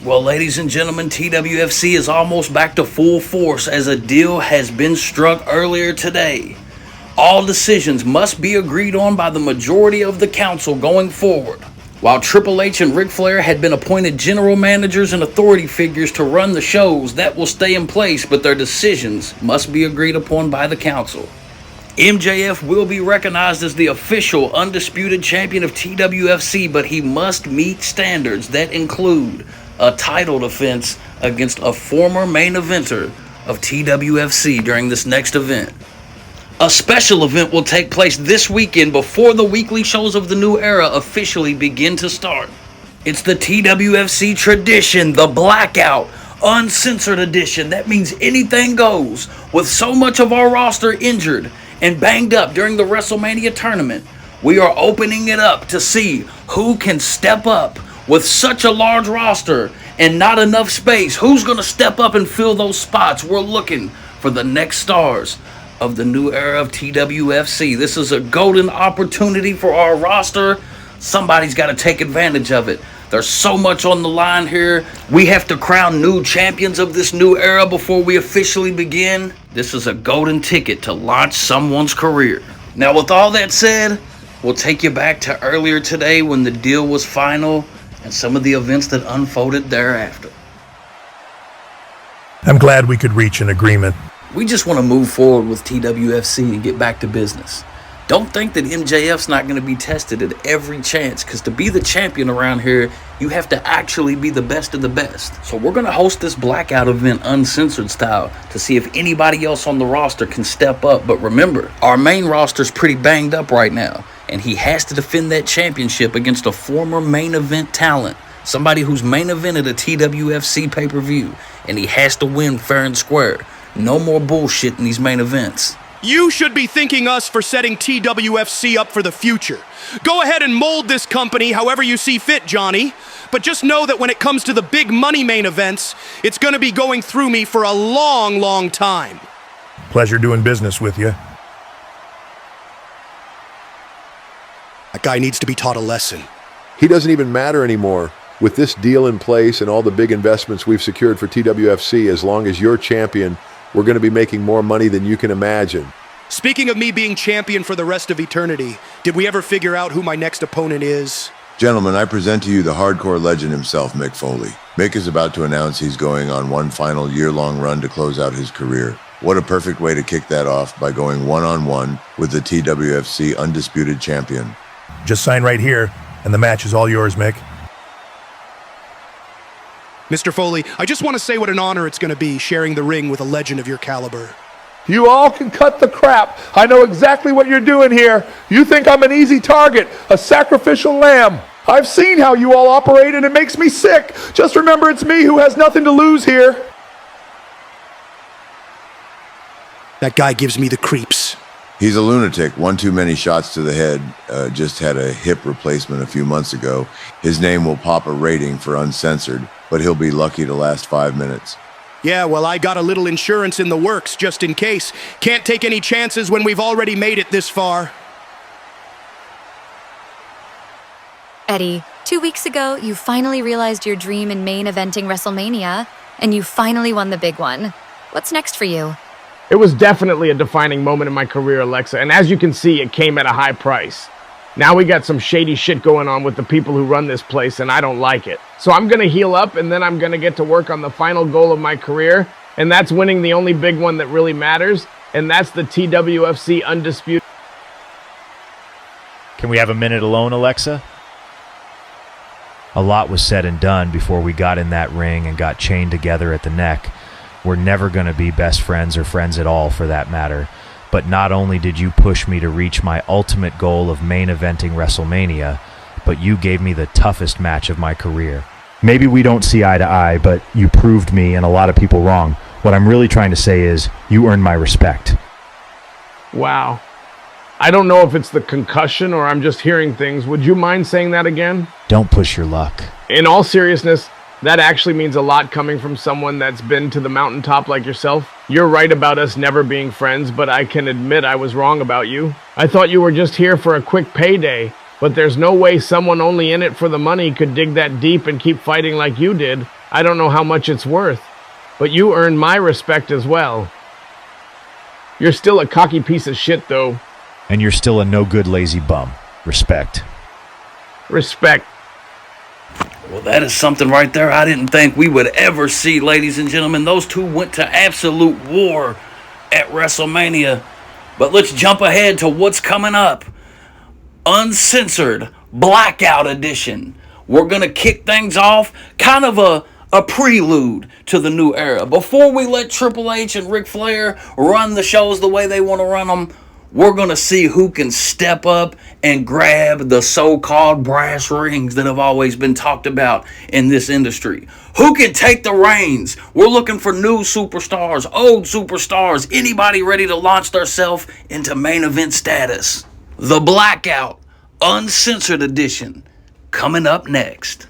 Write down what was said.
Well, ladies and gentlemen, TWFC is almost back to full force as a deal has been struck earlier today. All decisions must be agreed on by the majority of the council going forward. While Triple H and Ric Flair had been appointed general managers and authority figures to run the shows, that will stay in place, but their decisions must be agreed upon by the council. MJF will be recognized as the official undisputed champion of TWFC, but he must meet standards that include a title defense against a former main eventer of TWFC during this next event. A special event will take place this weekend before the weekly shows of the new era officially begin to start. It's the TWFC tradition, the Blackout, uncensored edition. That means anything goes. With so much of our roster injured and banged up during the WrestleMania tournament, we are opening it up to see who can step up. With such a large roster and not enough space, who's going to step up and fill those spots? We're looking for the next stars of the new era of TWFC. This is a golden opportunity for our roster. Somebody's got to take advantage of it. There's so much on the line here. We have to crown new champions of this new era before we officially begin. This is a golden ticket to launch someone's career. Now, with all that said, we'll take you back to earlier today when the deal was final and some of the events that unfolded thereafter. I'm glad we could reach an agreement. We just want to move forward with TWFC and get back to business. Don't think that MJF's not going to be tested at every chance, because to be the champion around here, you have to actually be the best of the best. So we're going to host this Blackout event uncensored style to see if anybody else on the roster can step up. But remember, our main roster's pretty banged up right now, and he has to defend that championship against a former main event talent, somebody who's main evented a TWFC pay-per-view, and he has to win fair and square. No more bullshit in these main events. You should be thanking us for setting TWFC up for the future. Go ahead and mold this company however you see fit, Johnny. But just know that when it comes to the big money main events, it's going to be going through me for a long, long time. Pleasure doing business with you. That guy needs to be taught a lesson. He doesn't even matter anymore. With this deal in place and all the big investments we've secured for TWFC, as long as you're champion, we're going to be making more money than you can imagine. Speaking of me being champion for the rest of eternity, did we ever figure out who my next opponent is? Gentlemen, I present to you the hardcore legend himself, Mick Foley. Mick is about to announce he's going on one final year-long run to close out his career. What a perfect way to kick that off by going one-on-one with the TWFC undisputed champion. Just sign right here, and the match is all yours, Mick. Mr. Foley, I just want to say what an honor it's going to be sharing the ring with a legend of your caliber. You all can cut the crap. I know exactly what you're doing here. You think I'm an easy target, a sacrificial lamb. I've seen how you all operate and it makes me sick. Just remember it's me who has nothing to lose here. That guy gives me the creeps. He's a lunatic, one too many shots to the head, just had a hip replacement a few months ago. His name will pop a rating for uncensored, but he'll be lucky to last 5 minutes. Yeah, well, I got a little insurance in the works just in case. Can't take any chances when we've already made it this far. Eddie, 2 weeks ago, you finally realized your dream in main eventing WrestleMania, and you finally won the big one. What's next for you? It was definitely a defining moment in my career, Alexa, and as you can see, it came at a high price. Now we got some shady shit going on with the people who run this place, and I don't like it. So I'm going to heal up, and then I'm going to get to work on the final goal of my career, and that's winning the only big one that really matters, and that's the TWFC Undisputed. Can we have a minute alone, Alexa? A lot was said and done before we got in that ring and got chained together at the neck. We're never going to be best friends or friends at all, for that matter. But not only did you push me to reach my ultimate goal of main eventing WrestleMania, but you gave me the toughest match of my career. Maybe we don't see eye to eye, but you proved me and a lot of people wrong. What I'm really trying to say is, you earned my respect. Wow. I don't know if it's the concussion or I'm just hearing things. Would you mind saying that again? Don't push your luck. In all seriousness, that actually means a lot coming from someone that's been to the mountaintop like yourself. You're right about us never being friends, but I can admit I was wrong about you. I thought you were just here for a quick payday, but there's no way someone only in it for the money could dig that deep and keep fighting like you did. I don't know how much it's worth, but you earned my respect as well. You're still a cocky piece of shit, though. And you're still a no-good lazy bum. Respect. Respect. Well, that is something right there I didn't think we would ever see, ladies and gentlemen. Those two went to absolute war at WrestleMania. But let's jump ahead to what's coming up. Uncensored Blackout Edition. We're going to kick things off, kind of a prelude to the new era. Before we let Triple H and Ric Flair run the shows the way they want to run them, we're going to see who can step up and grab the so-called brass rings that have always been talked about in this industry. Who can take the reins? We're looking for new superstars, old superstars, anybody ready to launch themselves into main event status. The Blackout Uncensored Edition coming up next.